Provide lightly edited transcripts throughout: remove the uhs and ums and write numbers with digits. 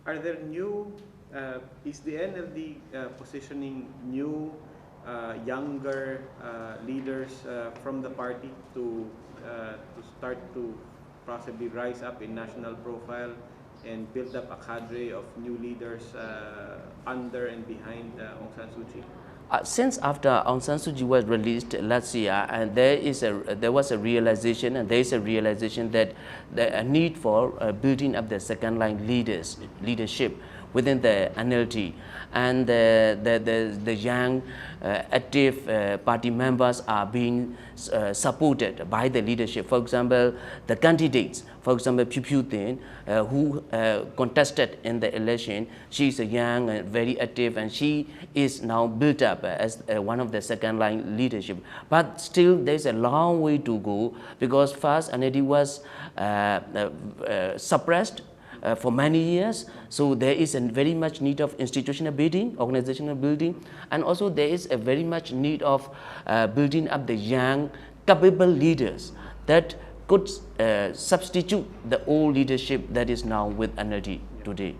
Are there new, is the NLD positioning new, younger leaders from the party to start to possibly rise up in national profile and build up a cadre of new leaders under and behind Aung San Suu Kyi? Since after Aung San Suu Kyi was released last year, and there was a realization, and there is a realization that the need for building up the second line leadership within the NLD, and the young active party members are being supported by the leadership. For example, the candidates, for example, Phieu Tin, who contested in the election, she is a young and very active, and she is now built up as one of the second line leadership. But still, there is a long way to go, because first NLD was suppressed for many years. So there is a very much need of institutional building, organizational building, and also there is a very much need of building up the young, capable leaders that could substitute the old leadership that is now with NLD today.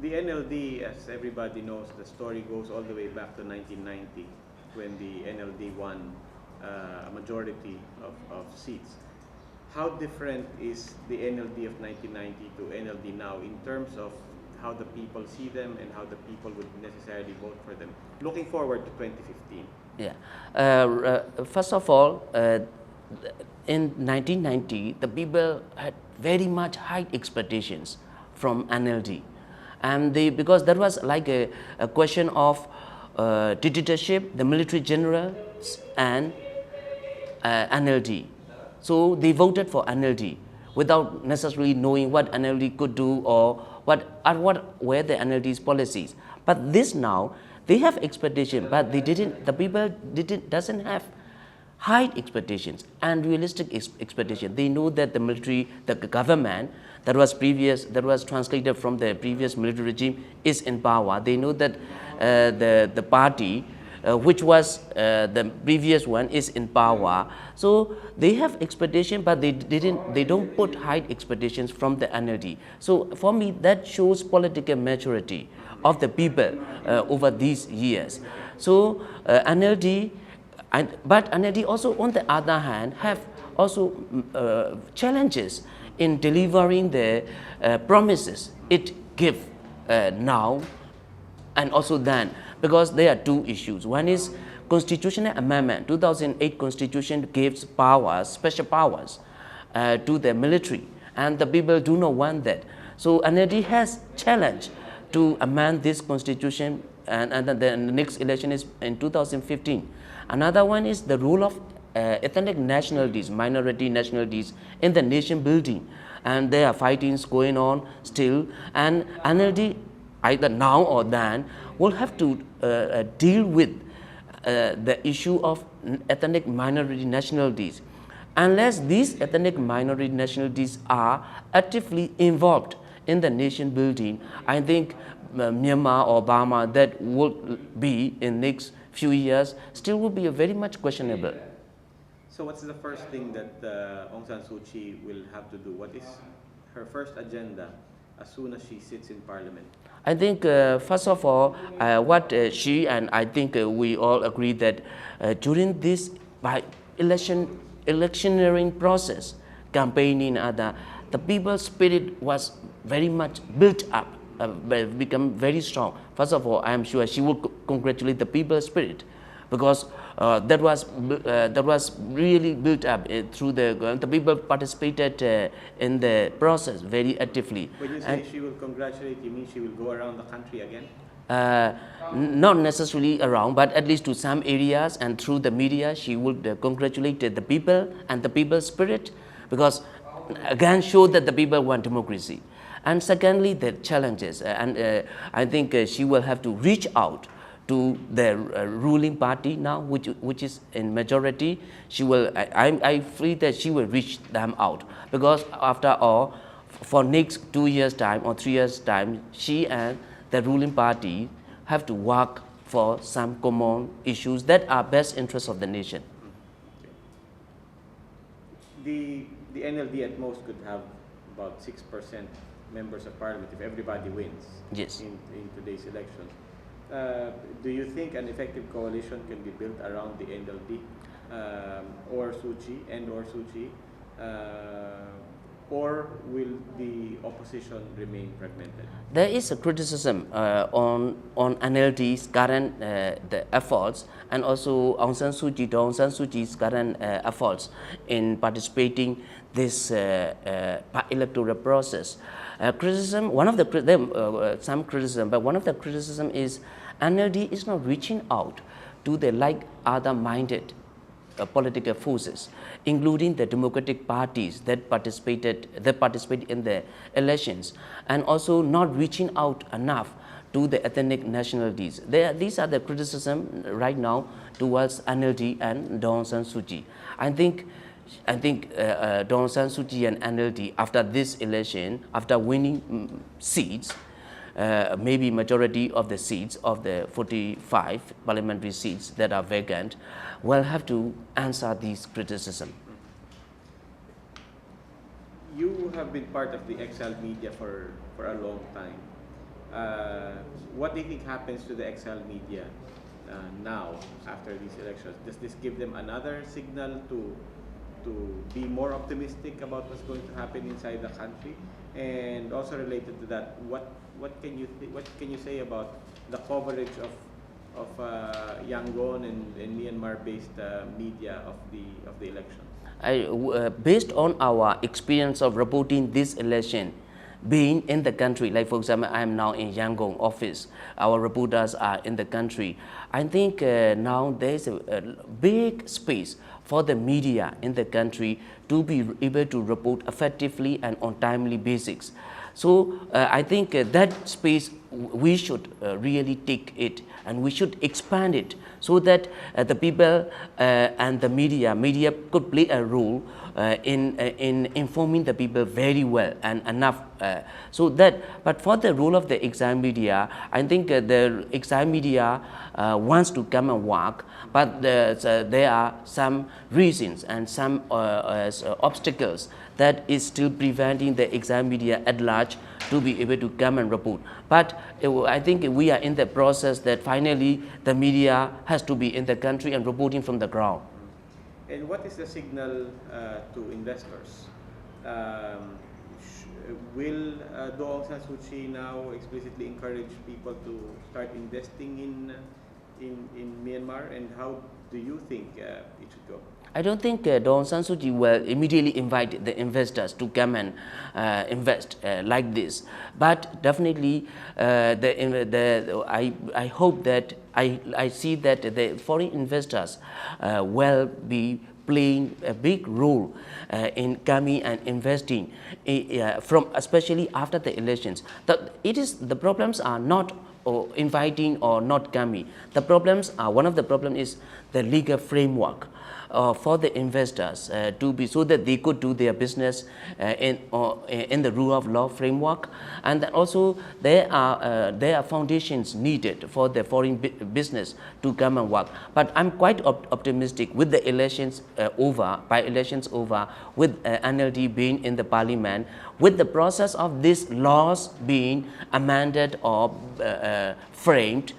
The NLD, as everybody knows, the story goes all the way back to 1990, when the NLD won a majority of seats. How different is the NLD of 1990 to NLD now in terms of how the people see them and how the people would necessarily vote for them, looking forward to 2015? Yeah. First of all, in 1990, the people had very much high expectations from NLD, and because that was like a question of dictatorship, the military generals, and NLD. So they voted for NLD without necessarily knowing what NLD could do or what were the NLD's policies. But this now, they have expectation, but they didn't. The people doesn't have high expectations and realistic expectation. They know that the military, the government that was translated from the previous military regime is in power. They know that the party which was the previous one is in power. So they have expectation, but they don't put high expectations from the NLD. So for me, that shows political maturity of the people over these years. So NLD, but NLD also on the other hand have also challenges in delivering the promises it give now and also then, because there are two issues. One is constitutional amendment. 2008 constitution gives powers, special powers to the military, and the people do not want that. So NLD has challenged to amend this constitution, and the next election is in 2015. Another one is the role of ethnic nationalities, minority nationalities in the nation building, and there are fightings going on still, and NLD either now or then will have to deal with the issue of ethnic minority nationalities. Unless these ethnic minority nationalities are actively involved in the nation building, I think Myanmar or Burma that will be in next few years still will be a very much questionable. So what's the first thing that Aung San Suu Kyi will have to do? What is her first agenda as soon as she sits in parliament? I think first of all, what she and I think we all agree that during this electioneering process, campaigning, the people's spirit was very much built up, become very strong. First of all, I am sure she will congratulate the people's spirit, because that was really built up through the people participated in the process very actively. When you say she will congratulate, you mean she will go around the country again? Not necessarily around, but at least to some areas, and through the media she would congratulate the people and the people's spirit, because again show that the people want democracy. And secondly, the challenges, and I think she will have to reach out to the ruling party now, which is in majority. She will. I feel that she will reach them out, because after all, for next 2 years time or 3 years time, she and the ruling party have to work for some common issues that are best interests of the nation. The NLD at most could have about 6% members of parliament if everybody wins Yes. in today's elections. Do you think an effective coalition can be built around the NLD or Suu Kyi or Suu Kyi? Or will the opposition remain fragmented? There is a criticism on NLD's current the efforts, and also Aung San Suu Kyi's current efforts in participating this electoral process. Criticism. One of the some criticism, but one of the criticism is NLD is not reaching out to the like other-minded political forces, including the democratic parties that participate in the elections, and also not reaching out enough to the ethnic nationalities. These are the criticism right now towards NLD and Aung San Suu Kyi. I think Aung San Suu Kyi and NLD, after this election, after winning seats, maybe majority of the seats of the 45 parliamentary seats that are vacant, will have to answer these criticism. You have been part of the exiled media for a long time. What do you think happens to the exiled media now after these elections? Does this give them another signal to be more optimistic about what's going to happen inside the country? And also related to that, what can you say about the coverage of Yangon and Myanmar-based media of the election? Based on our experience of reporting this election, being in the country, like for example, I am now in Yangon office, our reporters are in the country. I think now there is a big space for the media in the country to be able to report effectively and on timely basis. So I think that space we should really take it, and we should expand it so that the people and the media could play a role in informing the people very well and enough. But for the role of the exile media, I think the exile media wants to come and work, but there are some reasons and some obstacles that is still preventing the exile media at large to be able to come and report. But I think we are in the process that finally the media has to be in the country and reporting from the ground. And what is the signal to investors? Will Aung San Suu Kyi now explicitly encourage people to start investing in Myanmar, and how do you think it should go? I don't think Aung San Suu Kyi will immediately invite the investors to come and invest like this. But definitely, I hope that I see that the foreign investors will be playing a big role in coming and investing, especially after the elections. The problems are not inviting or not coming. The problems are, one of the problems is the legal framework for the investors to be, so that they could do their business in the rule of law framework, and then also there are foundations needed for the foreign business to come and work. But I'm quite optimistic with the elections over, with NLD being in the parliament, with the process of these laws being amended or framed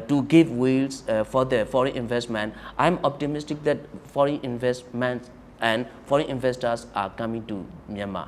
to give wheels for the foreign investment. I'm optimistic that foreign investment and foreign investors are coming to Myanmar.